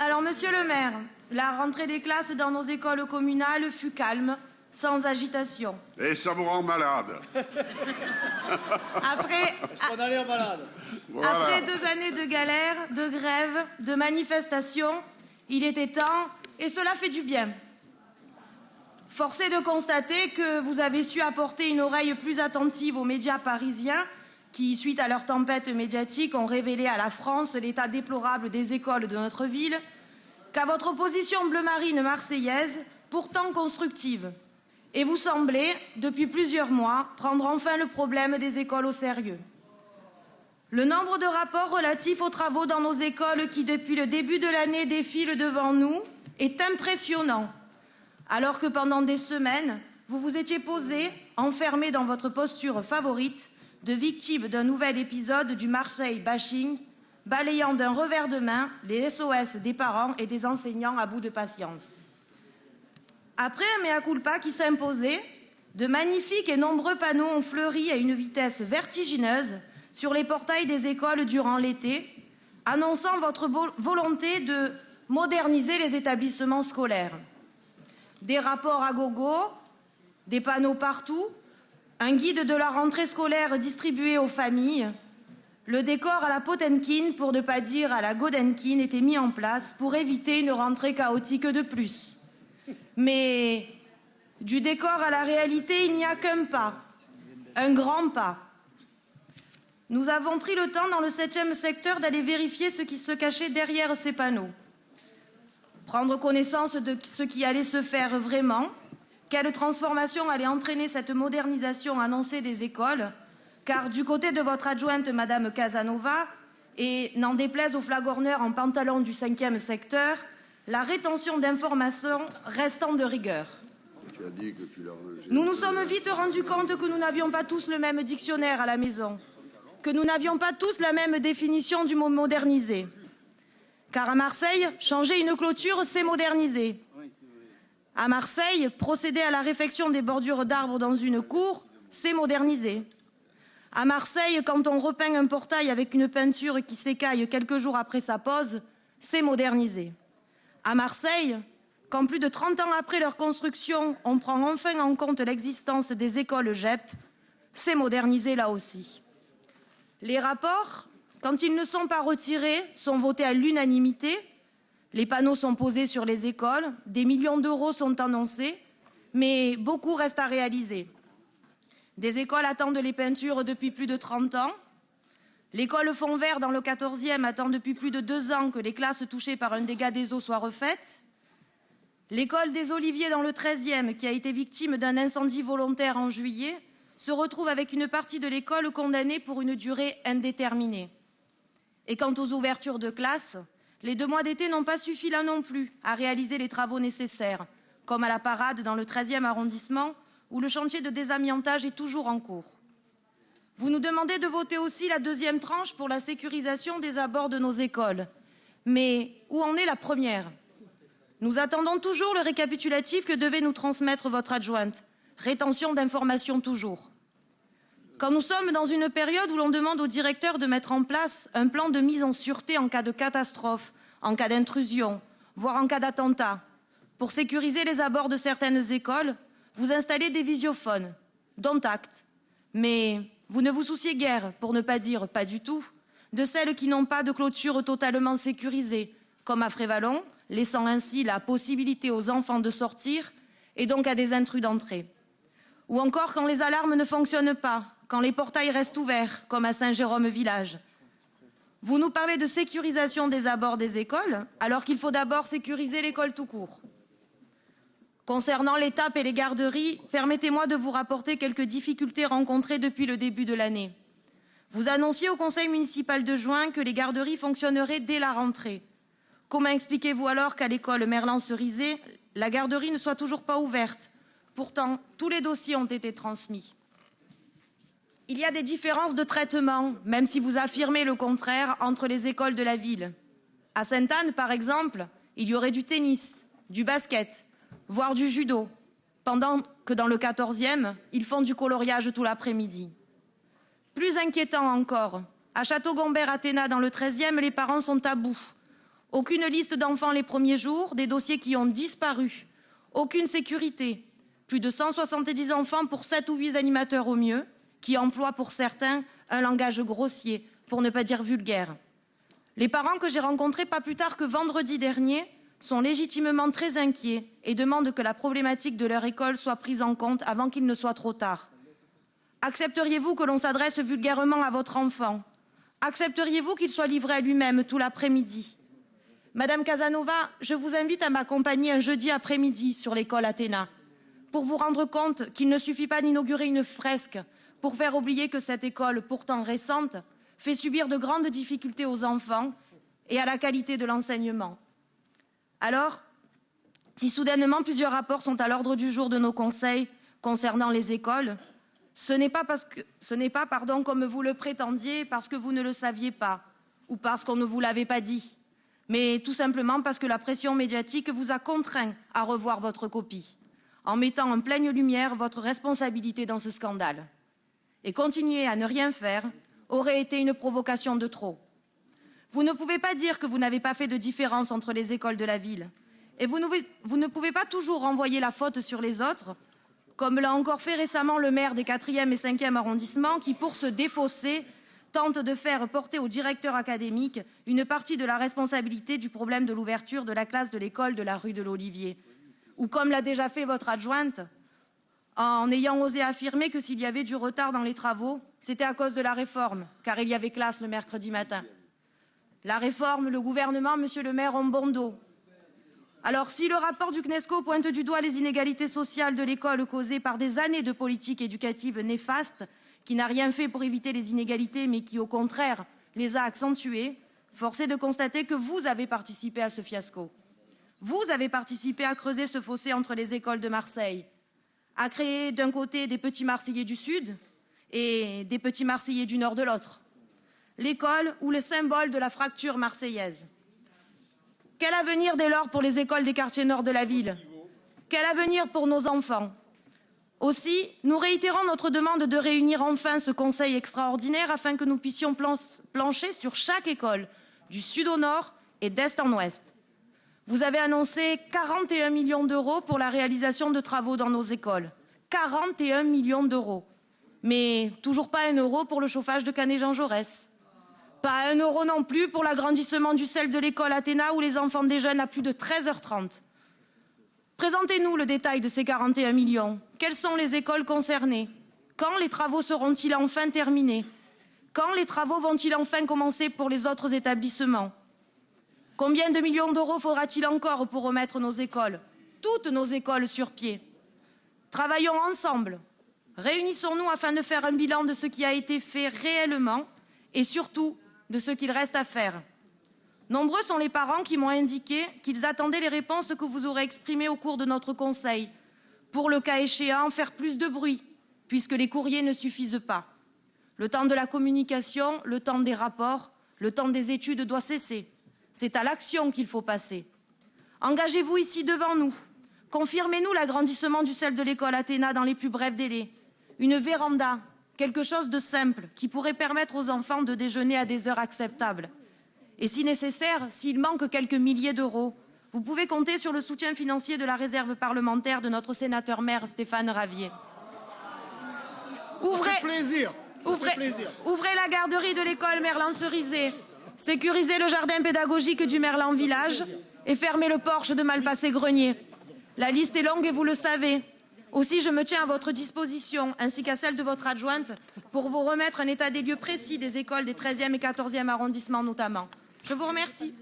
Alors, monsieur le maire, la rentrée des classes dans nos écoles communales fut calme, sans agitation. Et ça vous rend malade. Après 2 années de galère, de grève, de manifestations, il était temps et cela fait du bien. Force est de constater que vous avez su apporter une oreille plus attentive aux médias parisiens qui, suite à leur tempête médiatique, ont révélé à la France l'état déplorable des écoles de notre ville, qu'à votre opposition bleu-marine marseillaise, pourtant constructive. Et vous semblez, depuis plusieurs mois, prendre enfin le problème des écoles au sérieux. Le nombre de rapports relatifs aux travaux dans nos écoles qui, depuis le début de l'année, défilent devant nous est impressionnant. Alors que pendant des semaines, vous vous étiez posé, enfermé dans votre posture favorite, de victime d'un nouvel épisode du Marseille bashing, balayant d'un revers de main les SOS des parents et des enseignants à bout de patience. Après un mea culpa qui s'imposait, de magnifiques et nombreux panneaux ont fleuri à une vitesse vertigineuse sur les portails des écoles durant l'été, annonçant votre volonté de moderniser les établissements scolaires. Des rapports à gogo, des panneaux partout, un guide de la rentrée scolaire distribué aux familles. Le décor à la Potemkin, pour ne pas dire à la Godenkin, était mis en place pour éviter une rentrée chaotique de plus. Mais du décor à la réalité, il n'y a qu'un pas, un grand pas. Nous avons pris le temps dans le 7e secteur d'aller vérifier ce qui se cachait derrière ces panneaux. Prendre connaissance de ce qui allait se faire vraiment, quelle transformation allait entraîner cette modernisation annoncée des écoles, car du côté de votre adjointe, Madame Casanova, et n'en déplaise aux flagorneurs en pantalon du 5e secteur, la rétention d'informations restant de rigueur. Nous nous sommes vite rendus compte que nous n'avions pas tous le même dictionnaire à la maison, que nous n'avions pas tous la même définition du mot moderniser. Car à Marseille, changer une clôture, c'est moderniser. À Marseille, procéder à la réfection des bordures d'arbres dans une cour, c'est moderniser. À Marseille, quand on repeint un portail avec une peinture qui s'écaille quelques jours après sa pose, c'est moderniser. À Marseille, quand plus de 30 ans après leur construction, on prend enfin en compte l'existence des écoles GEP, c'est moderniser là aussi. Les rapports, quand ils ne sont pas retirés, sont votés à l'unanimité. Les panneaux sont posés sur les écoles, des millions d'euros sont annoncés, mais beaucoup reste à réaliser. Des écoles attendent les peintures depuis plus de 30 ans. L'école Fond Vert dans le 14e attend depuis plus de 2 ans que les classes touchées par un dégât des eaux soient refaites. L'école des Oliviers dans le 13e, qui a été victime d'un incendie volontaire en juillet, se retrouve avec une partie de l'école condamnée pour une durée indéterminée. Et quant aux ouvertures de classes, les 2 mois d'été n'ont pas suffi là non plus à réaliser les travaux nécessaires, comme à la Parade dans le 13e arrondissement, où le chantier de désamiantage est toujours en cours. Vous nous demandez de voter aussi la 2e tranche pour la sécurisation des abords de nos écoles. Mais où en est la première? Nous attendons toujours le récapitulatif que devait nous transmettre votre adjointe. Rétention d'informations toujours. Quand nous sommes dans une période où l'on demande au directeur de mettre en place un plan de mise en sûreté en cas de catastrophe, en cas d'intrusion, voire en cas d'attentat, pour sécuriser les abords de certaines écoles, vous installez des visiophones, dont acte. Mais vous ne vous souciez guère, pour ne pas dire pas du tout, de celles qui n'ont pas de clôture totalement sécurisée, comme à Frévalon, laissant ainsi la possibilité aux enfants de sortir et donc à des intrus d'entrer. Ou encore quand les alarmes ne fonctionnent pas, quand les portails restent ouverts, comme à Saint-Jérôme-Village. Vous nous parlez de sécurisation des abords des écoles, alors qu'il faut d'abord sécuriser l'école tout court. Concernant les TAP et les garderies, permettez-moi de vous rapporter quelques difficultés rencontrées depuis le début de l'année. Vous annonciez au conseil municipal de juin que les garderies fonctionneraient dès la rentrée. Comment expliquez-vous alors qu'à l'école Merlan-Cerisay, la garderie ne soit toujours pas ouverte? Pourtant, tous les dossiers ont été transmis. Il y a des différences de traitement, même si vous affirmez le contraire, entre les écoles de la ville. À Sainte-Anne, par exemple, il y aurait du tennis, du basket, voire du judo, pendant que dans le 14e, ils font du coloriage tout l'après-midi. Plus inquiétant encore, à Château-Gombert-Athéna, dans le 13e, les parents sont à bout. Aucune liste d'enfants les premiers jours, des dossiers qui ont disparu. Aucune sécurité. Plus de 170 enfants pour 7 ou 8 animateurs au mieux, qui emploient pour certains un langage grossier, pour ne pas dire vulgaire. Les parents que j'ai rencontrés pas plus tard que vendredi dernier sont légitimement très inquiets et demandent que la problématique de leur école soit prise en compte avant qu'il ne soit trop tard. Accepteriez-vous que l'on s'adresse vulgairement à votre enfant? Accepteriez-vous qu'il soit livré à lui-même tout l'après-midi? Madame Casanova, je vous invite à m'accompagner un jeudi après-midi sur l'école Athéna pour vous rendre compte qu'il ne suffit pas d'inaugurer une fresque pour faire oublier que cette école, pourtant récente, fait subir de grandes difficultés aux enfants et à la qualité de l'enseignement. Alors, si soudainement plusieurs rapports sont à l'ordre du jour de nos conseils concernant les écoles, ce n'est pas, comme vous le prétendiez, parce que vous ne le saviez pas ou parce qu'on ne vous l'avait pas dit, mais tout simplement parce que la pression médiatique vous a contraint à revoir votre copie, en mettant en pleine lumière votre responsabilité dans ce scandale. Et continuer à ne rien faire aurait été une provocation de trop. Vous ne pouvez pas dire que vous n'avez pas fait de différence entre les écoles de la ville. Et vous ne pouvez pas toujours renvoyer la faute sur les autres, comme l'a encore fait récemment le maire des 4e et 5e arrondissements, qui, pour se défausser, tente de faire porter au directeur académique une partie de la responsabilité du problème de l'ouverture de la classe de l'école de la rue de l'Olivier. Ou comme l'a déjà fait votre adjointe, en ayant osé affirmer que s'il y avait du retard dans les travaux, c'était à cause de la réforme, car il y avait classe le mercredi matin. La réforme, le gouvernement, monsieur le maire, ont bon dos. Alors si le rapport du CNESCO pointe du doigt les inégalités sociales de l'école causées par des années de politique éducative néfaste, qui n'a rien fait pour éviter les inégalités, mais qui, au contraire, les a accentuées, force est de constater que vous avez participé à ce fiasco. Vous avez participé à creuser ce fossé entre les écoles de Marseille, à créer d'un côté des petits Marseillais du Sud et des petits Marseillais du Nord de l'autre. L'école ou le symbole de la fracture marseillaise. Quel avenir dès lors pour les écoles des quartiers nord de la ville? Quel avenir pour nos enfants? Aussi, nous réitérons notre demande de réunir enfin ce conseil extraordinaire afin que nous puissions plancher sur chaque école, du sud au nord et d'est en ouest. Vous avez annoncé 41 millions d'euros pour la réalisation de travaux dans nos écoles. 41 millions d'euros. Mais toujours pas 1 euro pour le chauffage de Canet-Jean Jaurès. Pas 1 euro non plus pour l'agrandissement du CEL de l'école Athéna où les enfants déjeunent à plus de 13h30. Présentez-nous le détail de ces 41 millions. Quelles sont les écoles concernées? Quand les travaux seront-ils enfin terminés? Quand les travaux vont-ils enfin commencer pour les autres établissements? Combien de millions d'euros faudra-t-il encore pour remettre nos écoles, toutes nos écoles sur pied? Travaillons ensemble. Réunissons-nous afin de faire un bilan de ce qui a été fait réellement et surtout de ce qu'il reste à faire. Nombreux sont les parents qui m'ont indiqué qu'ils attendaient les réponses que vous aurez exprimées au cours de notre conseil, pour le cas échéant faire plus de bruit, puisque les courriers ne suffisent pas. Le temps de la communication, le temps des rapports, le temps des études doit cesser. C'est à l'action qu'il faut passer. Engagez-vous ici devant nous. Confirmez-nous l'agrandissement du CEL de l'école Athéna dans les plus brefs délais. Une véranda, quelque chose de simple, qui pourrait permettre aux enfants de déjeuner à des heures acceptables. Et si nécessaire, s'il manque quelques milliers d'euros, vous pouvez compter sur le soutien financier de la réserve parlementaire de notre sénateur-maire Stéphane Ravier. Ouvrez la garderie de l'école Merlan-Cerisay, sécurisez le jardin pédagogique du Merlan Village et fermez le porche de Malpassé-Grenier. La liste est longue et vous le savez. Aussi, je me tiens à votre disposition, ainsi qu'à celle de votre adjointe, pour vous remettre un état des lieux précis des écoles des 13e et 14e arrondissements notamment. Je vous remercie.